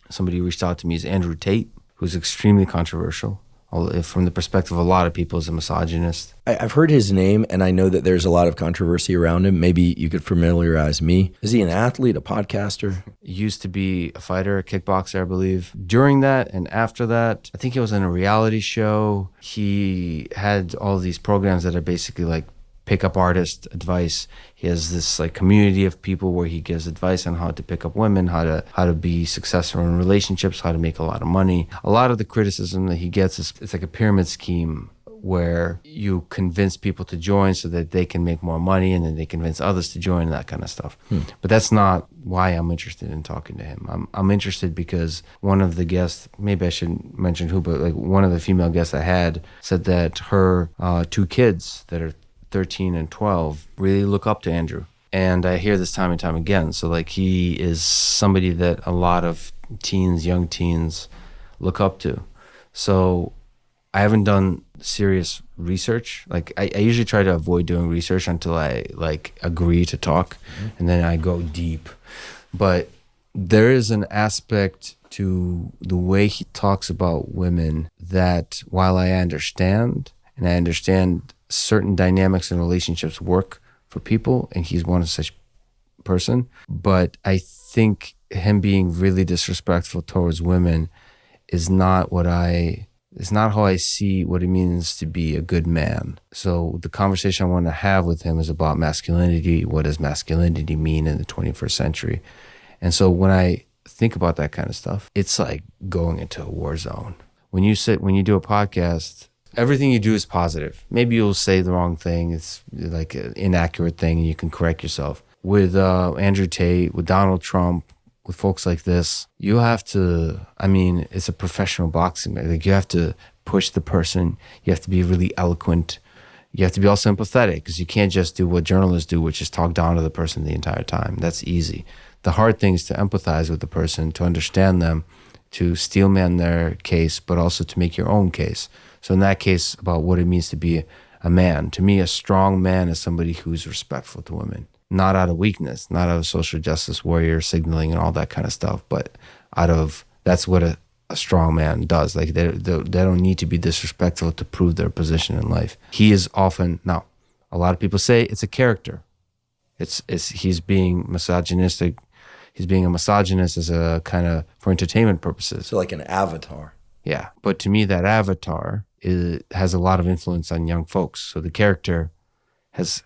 somebody who reached out to me is Andrew Tate, who's extremely controversial. From the perspective of a lot of people, is a misogynist. I've heard his name, and I know that there's a lot of controversy around him. Maybe you could familiarize me. Is he an athlete, a podcaster? He used to be a fighter, a kickboxer, I believe. During that and after that, I think he was in a reality show. He had all these programs that are basically like pickup artist advice. He has this like community of people where he gives advice on how to pick up women, how to be successful in relationships, how to make a lot of money. A lot of the criticism that he gets is it's like a pyramid scheme where you convince people to join so that they can make more money, and then they convince others to join, and that kind of stuff. But that's not why I'm interested in talking to him. I'm interested because one of the guests, maybe I shouldn't mention who, but like one of the female guests I had said that her 2 kids that are 13 and 12 really look up to Andrew. And I hear this time and time again. So like he is somebody that a lot of teens, young teens look up to. So I haven't done serious research. Like I usually try to avoid doing research until I like agree to talk, and then I go deep. But there is an aspect to the way he talks about women that while I understand, and I understand certain dynamics in relationships work for people, and he's one such person, but I think him being really disrespectful towards women is not how I see what it means to be a good man. So the conversation I want to have with him is about masculinity. What does masculinity mean in the 21st century? And so when I think about that kind of stuff, it's like going into a war zone. When you do a podcast, everything you do is positive. Maybe you'll say the wrong thing. It's like an inaccurate thing, and you can correct yourself. With Andrew Tate, with Donald Trump, with folks like this, you have to, it's a professional boxing. Like you have to push the person. You have to be really eloquent. You have to be also empathetic, because you can't just do what journalists do, which is talk down to the person the entire time. That's easy. The hard thing is to empathize with the person, to understand them, to steelman their case, but also to make your own case. So in that case, about what it means to be a man. To me, a strong man is somebody who's respectful to women. Not out of weakness, not out of social justice warrior signaling and all that kind of stuff, but that's what a strong man does. Like they don't need to be disrespectful to prove their position in life. He is often, now, a lot of people say it's a character. He's being misogynistic. He's being a misogynist as a kind of for entertainment purposes. So like an avatar. Yeah, but to me, that avatar has a lot of influence on young folks. So the character has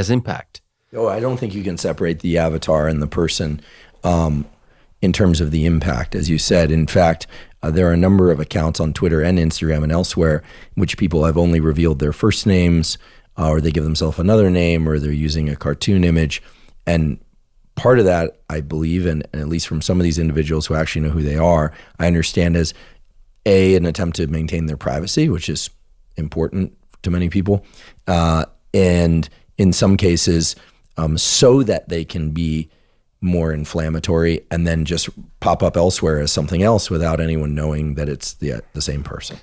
impact. Oh, I don't think you can separate the avatar and the person in terms of the impact, as you said. In fact, there are a number of accounts on Twitter and Instagram and elsewhere in which people have only revealed their first names, or they give themselves another name, or they're using a cartoon image. And part of that, I believe, and at least from some of these individuals who actually know who they are, I understand as an attempt to maintain their privacy, which is important to many people, and in some cases, so that they can be more inflammatory and then just pop up elsewhere as something else without anyone knowing that it's the same person.